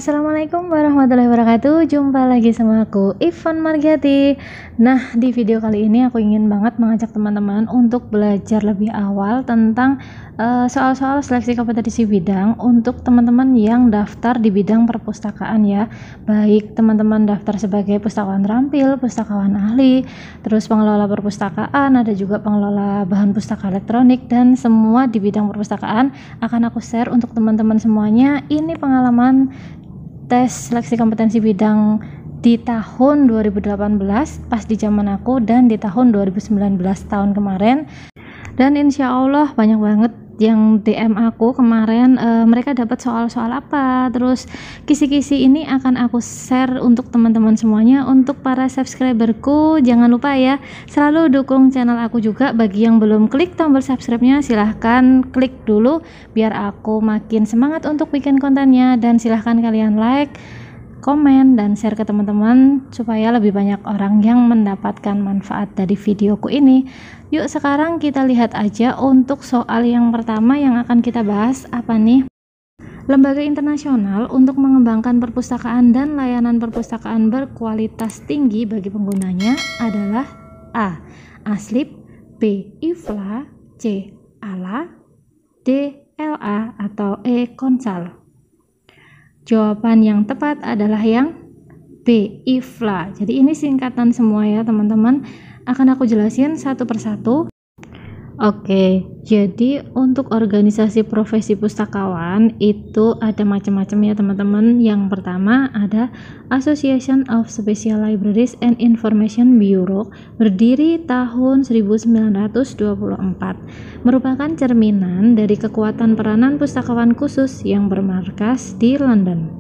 Assalamualaikum warahmatullahi wabarakatuh. Jumpa lagi sama aku, Ivan Margiati. Nah, di video kali ini aku ingin banget mengajak teman-teman untuk belajar lebih awal tentang soal-soal seleksi kompetensi bidang untuk teman-teman yang daftar di bidang perpustakaan ya. Baik teman-teman daftar sebagai pustakawan terampil, pustakawan ahli, terus pengelola perpustakaan, ada juga pengelola bahan pustaka elektronik, dan semua di bidang perpustakaan akan aku share untuk teman-teman semuanya. Ini pengalaman tes seleksi kompetensi bidang di tahun 2018 pas di zaman aku, dan di tahun 2019 tahun kemarin. Dan insya Allah banyak banget yang DM aku kemarin, mereka dapat soal-soal apa, terus kisi-kisi ini akan aku share untuk teman-teman semuanya. Untuk para subscriberku, jangan lupa ya, selalu dukung channel aku juga. Bagi yang belum klik tombol subscribe-nya, silahkan klik dulu biar aku makin semangat untuk bikin kontennya, dan silahkan kalian like, komen, dan share ke teman-teman supaya lebih banyak orang yang mendapatkan manfaat dari videoku ini. Yuk sekarang kita lihat aja untuk soal yang pertama yang akan kita bahas. Apa nih? Lembaga internasional untuk mengembangkan perpustakaan dan layanan perpustakaan berkualitas tinggi bagi penggunanya adalah A. ASLIP, B. IFLA, C. ALA, D. LA, atau E. Konsal. Jawaban yang tepat adalah yang B. IFLA. Jadi ini singkatan semua ya teman-teman, akan aku jelasin satu persatu. Oke, jadi untuk organisasi profesi pustakawan itu ada macam-macam ya teman-teman. Yang pertama ada Association of Special Libraries and Information Bureau, berdiri tahun 1924, merupakan cerminan dari kekuatan peranan pustakawan khusus yang bermarkas di London.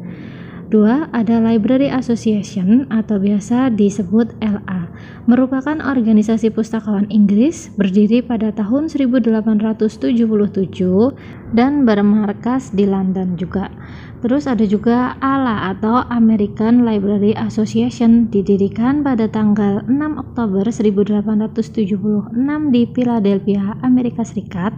2. Ada Library Association atau biasa disebut LA, merupakan organisasi pustakawan Inggris, berdiri pada tahun 1877 dan bermarkas di London juga. Terus ada juga ALA atau American Library Association, didirikan pada tanggal 6 Oktober 1876 di Philadelphia, Amerika Serikat,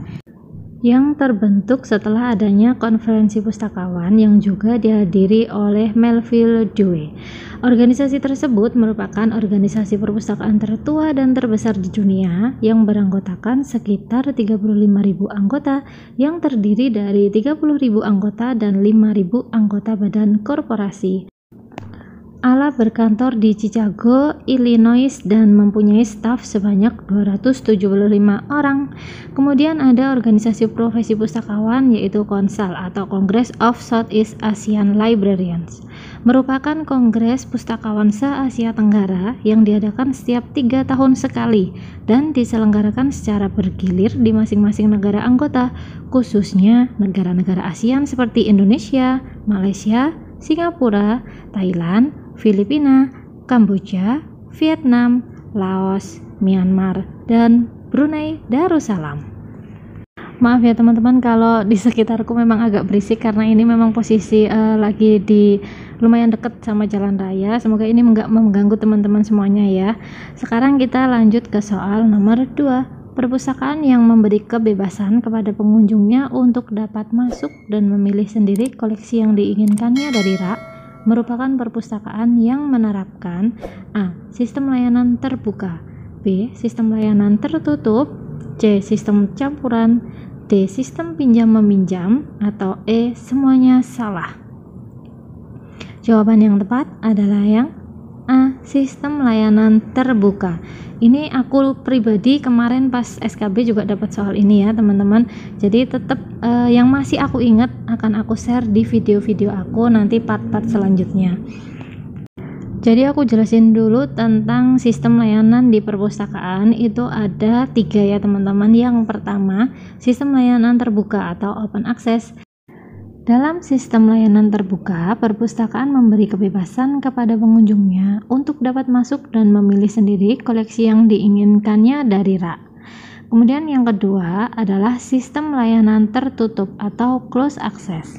yang terbentuk setelah adanya konferensi pustakawan yang juga dihadiri oleh Melville Dewey. Organisasi tersebut merupakan organisasi perpustakaan tertua dan terbesar di dunia yang beranggotakan sekitar 35.000 anggota, yang terdiri dari 30.000 anggota dan 5.000 anggota badan korporasi. ALA berkantor di Chicago, Illinois, dan mempunyai staf sebanyak 275 orang. Kemudian ada organisasi profesi pustakawan yaitu KONSAL atau Congress of Southeast Asian Librarians, merupakan kongres pustakawan se-Asia Tenggara yang diadakan setiap 3 tahun sekali dan diselenggarakan secara bergilir di masing-masing negara anggota, khususnya negara-negara ASEAN seperti Indonesia, Malaysia, Singapura, Thailand, Filipina, Kamboja, Vietnam, Laos, Myanmar, dan Brunei Darussalam. Maaf ya teman-teman kalau di sekitarku memang agak berisik karena ini memang posisi lagi di lumayan dekat sama jalan raya. Semoga ini nggak mengganggu teman-teman semuanya ya. Sekarang kita lanjut ke soal nomor 2. Perpustakaan yang memberi kebebasan kepada pengunjungnya untuk dapat masuk dan memilih sendiri koleksi yang diinginkannya dari rak, merupakan perpustakaan yang menerapkan A. Sistem layanan terbuka, B. Sistem layanan tertutup, C. Sistem campuran, D. Sistem pinjam-meminjam, atau E. Semuanya salah. Jawaban yang tepat adalah yang A. Sistem layanan terbuka. Ini aku pribadi kemarin pas SKB juga dapat soal ini ya teman-teman. Jadi tetap yang masih aku ingat akan aku share di video-video aku nanti part-part selanjutnya. Jadi aku jelasin dulu tentang sistem layanan di perpustakaan. Itu ada 3 ya teman-teman. Yang pertama, sistem layanan terbuka atau open access. Dalam sistem layanan terbuka, perpustakaan memberi kebebasan kepada pengunjungnya untuk dapat masuk dan memilih sendiri koleksi yang diinginkannya dari rak. Kemudian yang kedua adalah sistem layanan tertutup atau closed access.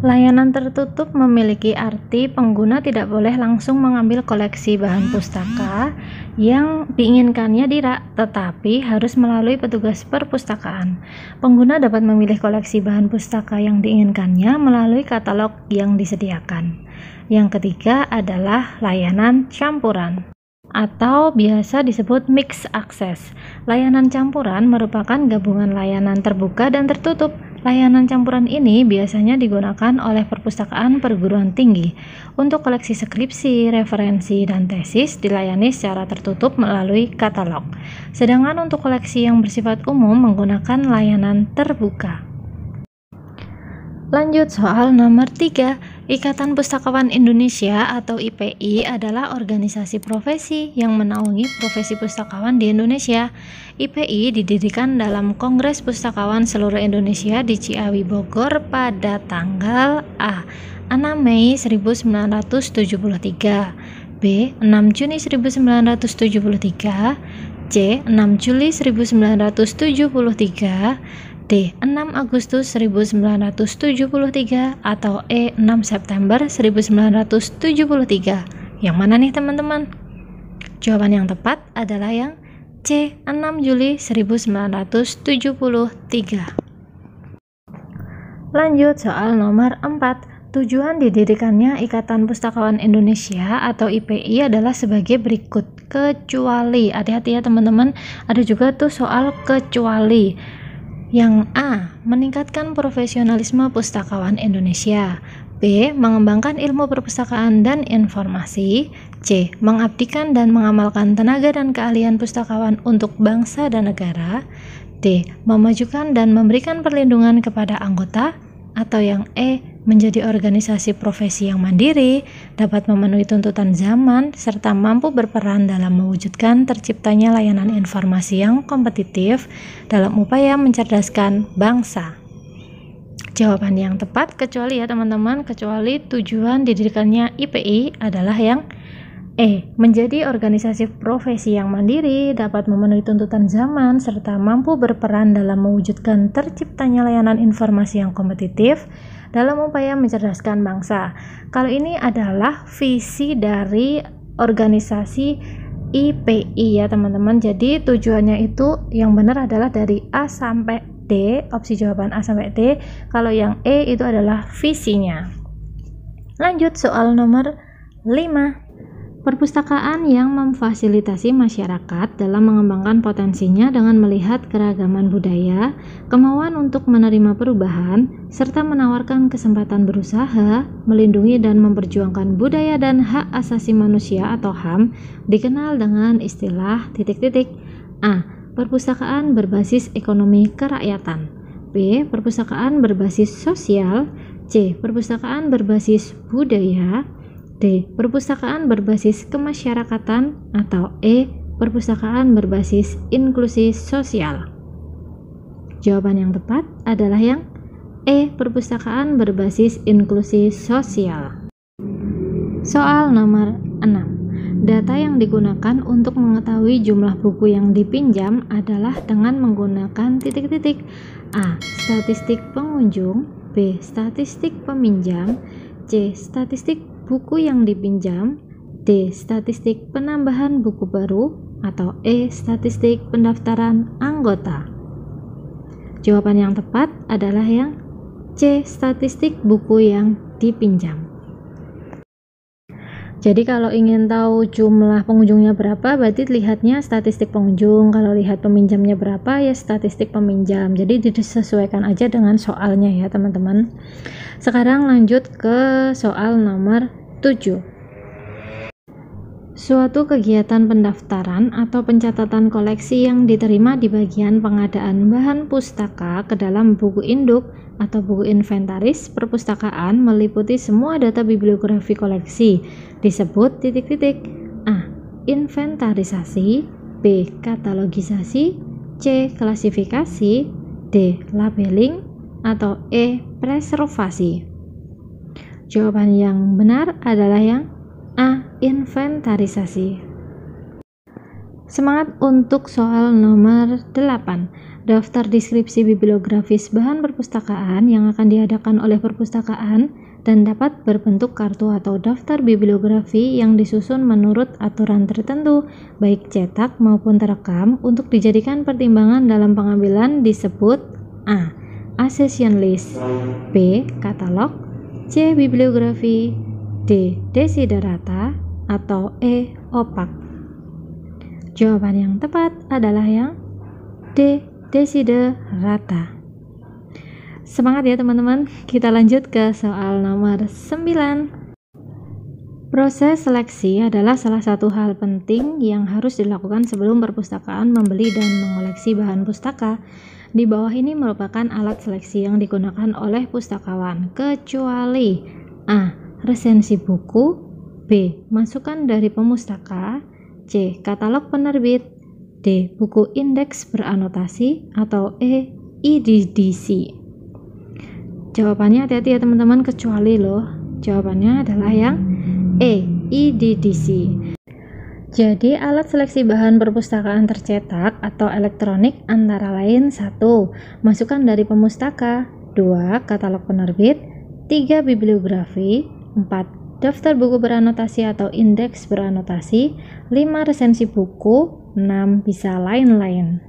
Layanan tertutup memiliki arti pengguna tidak boleh langsung mengambil koleksi bahan pustaka yang diinginkannya di rak, tetapi harus melalui petugas perpustakaan. Pengguna dapat memilih koleksi bahan pustaka yang diinginkannya melalui katalog yang disediakan. Yang ketiga adalah layanan campuran atau biasa disebut mixed access. Layanan campuran merupakan gabungan layanan terbuka dan tertutup. Layanan campuran ini biasanya digunakan oleh perpustakaan perguruan tinggi. Untuk koleksi skripsi, referensi, dan tesis dilayani secara tertutup melalui katalog. Sedangkan untuk koleksi yang bersifat umum menggunakan layanan terbuka. Lanjut soal nomor 3. Ikatan Pustakawan Indonesia atau IPI adalah organisasi profesi yang menaungi profesi pustakawan di Indonesia. IPI didirikan dalam Kongres Pustakawan Seluruh Indonesia di Ciawi, Bogor pada tanggal A. 6 Mei 1973, B. 6 Juni 1973, C. 6 Juli 1973, D. 6 Agustus 1973, atau E. 6 September 1973. Yang mana nih teman-teman? Jawaban yang tepat adalah yang C. 6 Juli 1973. Lanjut soal nomor 4. Tujuan didirikannya Ikatan Pustakawan Indonesia atau IPI adalah sebagai berikut, kecuali, hati-hati ya teman-teman, ada juga tuh soal kecuali. Yang A. Meningkatkan profesionalisme pustakawan Indonesia. B. Mengembangkan ilmu perpustakaan dan informasi. C. Mengabdikan dan mengamalkan tenaga dan keahlian pustakawan untuk bangsa dan negara. D. Memajukan dan memberikan perlindungan kepada anggota. Atau yang E. Menjadi organisasi profesi yang mandiri, dapat memenuhi tuntutan zaman, serta mampu berperan dalam mewujudkan terciptanya layanan informasi yang kompetitif dalam upaya mencerdaskan bangsa. Jawaban yang tepat kecuali ya teman-teman, kecuali tujuan didirikannya IPI adalah yang E. Menjadi organisasi profesi yang mandiri, dapat memenuhi tuntutan zaman, serta mampu berperan dalam mewujudkan terciptanya layanan informasi yang kompetitif dalam upaya mencerdaskan bangsa. Kalau ini adalah visi dari organisasi IPI ya teman-teman. Jadi tujuannya itu yang benar adalah dari A sampai D, opsi jawaban A sampai D. Kalau yang E itu adalah visinya. Lanjut soal nomor 5. Perpustakaan yang memfasilitasi masyarakat dalam mengembangkan potensinya dengan melihat keragaman budaya, kemauan untuk menerima perubahan, serta menawarkan kesempatan berusaha, melindungi dan memperjuangkan budaya dan hak asasi manusia atau HAM, dikenal dengan istilah A. Perpustakaan berbasis ekonomi kerakyatan. B. Perpustakaan berbasis sosial. C. Perpustakaan berbasis budaya. D. Perpustakaan berbasis kemasyarakatan, atau E. Perpustakaan berbasis inklusi sosial. Jawaban yang tepat adalah yang E. Perpustakaan berbasis inklusi sosial. Soal nomor 6. Data yang digunakan untuk mengetahui jumlah buku yang dipinjam adalah dengan menggunakan titik-titik. A. Statistik pengunjung. B. Statistik peminjam. C. Statistik buku yang dipinjam. D. Statistik penambahan buku baru. Atau E. Statistik pendaftaran anggota. Jawaban yang tepat adalah yang C. Statistik buku yang dipinjam. Jadi kalau ingin tahu jumlah pengunjungnya berapa, berarti lihatnya statistik pengunjung. Kalau lihat peminjamnya berapa, ya statistik peminjam. Jadi disesuaikan aja dengan soalnya ya teman-teman. Sekarang lanjut ke soal nomor 7. Suatu kegiatan pendaftaran atau pencatatan koleksi yang diterima di bagian pengadaan bahan pustaka ke dalam buku induk atau buku inventaris perpustakaan meliputi semua data bibliografi koleksi disebut A. Inventarisasi. B. Katalogisasi. C. Klasifikasi. D. Labeling. Atau E. Preservasi. Jawaban yang benar adalah yang A. Inventarisasi. Semangat untuk soal nomor 8. Daftar deskripsi bibliografis bahan perpustakaan yang akan diadakan oleh perpustakaan dan dapat berbentuk kartu atau daftar bibliografi yang disusun menurut aturan tertentu, baik cetak maupun terekam, untuk dijadikan pertimbangan dalam pengambilan disebut A. Accession list, B. Katalog, C. Bibliografi, D. Desiderata, atau E. Opak. Jawaban yang tepat adalah yang D. Desiderata. Semangat ya teman-teman. Kita lanjut ke soal nomor 9. Proses seleksi adalah salah satu hal penting yang harus dilakukan sebelum perpustakaan membeli dan mengoleksi bahan pustaka. Di bawah ini merupakan alat seleksi yang digunakan oleh pustakawan, kecuali A. Resensi buku, B. Masukan dari pemustaka, C. Katalog penerbit, D. Buku indeks beranotasi, atau E. EDDC. Jawabannya hati-hati ya teman-teman, kecuali loh. Jawabannya adalah yang E. EDDC. Jadi alat seleksi bahan perpustakaan tercetak atau elektronik antara lain 1. Masukan dari pemustaka, 2. Katalog penerbit, 3. Bibliografi, 4. Daftar buku beranotasi atau indeks beranotasi, 5. Resensi buku, 6. Bisa lain-lain.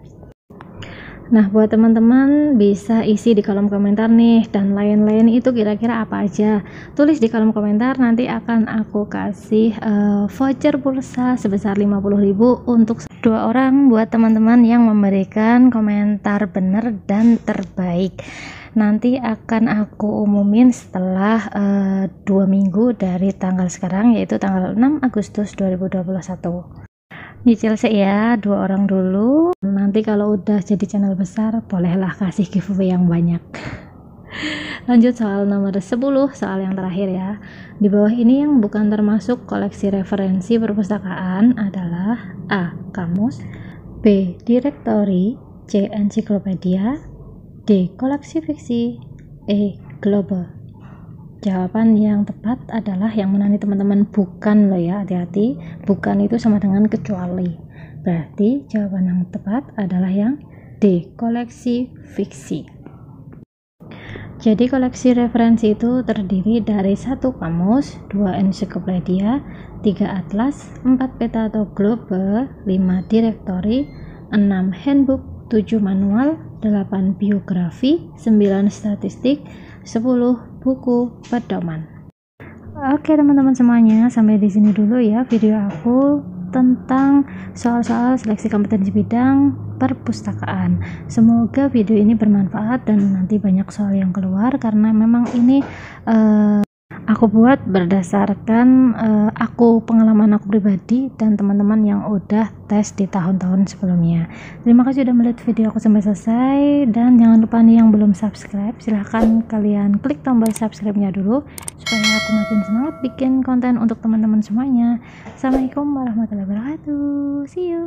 Nah, buat teman-teman bisa isi di kolom komentar nih, dan lain-lain itu kira-kira apa aja. Tulis di kolom komentar, nanti akan aku kasih voucher pulsa sebesar 50.000 untuk 2 orang buat teman-teman yang memberikan komentar benar dan terbaik. Nanti akan aku umumin setelah 2 minggu dari tanggal sekarang, yaitu tanggal 6 Agustus 2021. Nyicil sih ya, 2 orang dulu. Nanti kalau udah jadi channel besar, bolehlah kasih giveaway yang banyak. Lanjut soal nomor 10, soal yang terakhir ya. Di bawah ini yang bukan termasuk koleksi referensi perpustakaan adalah A. Kamus, B. Direktori, C. Ensiklopedia, D. Koleksi fiksi, E. Globe. Jawaban yang tepat adalah yang mana nih teman-teman? Bukan loh ya, hati-hati. Bukan itu sama dengan kecuali. Berarti jawaban yang tepat adalah yang D. Koleksi fiksi. Jadi koleksi referensi itu terdiri dari 1 kamus, 2 ensiklopedia, 3 atlas, 4 peta atau globe, 5 direktori, 6 handbook, 7 manual, 8 biografi, 9 statistik, 10 buku pedoman. Oke teman-teman semuanya, sampai di sini dulu ya video aku tentang soal-soal seleksi kompetensi bidang perpustakaan. Semoga video ini bermanfaat dan nanti banyak soal yang keluar, karena memang ini aku buat berdasarkan pengalaman aku pribadi dan teman-teman yang udah tes di tahun-tahun sebelumnya. Terima kasih sudah melihat video aku sampai selesai, dan jangan lupa nih yang belum subscribe, silahkan kalian klik tombol subscribe-nya dulu supaya aku makin semangat bikin konten untuk teman-teman semuanya. Assalamualaikum warahmatullahi wabarakatuh. See you.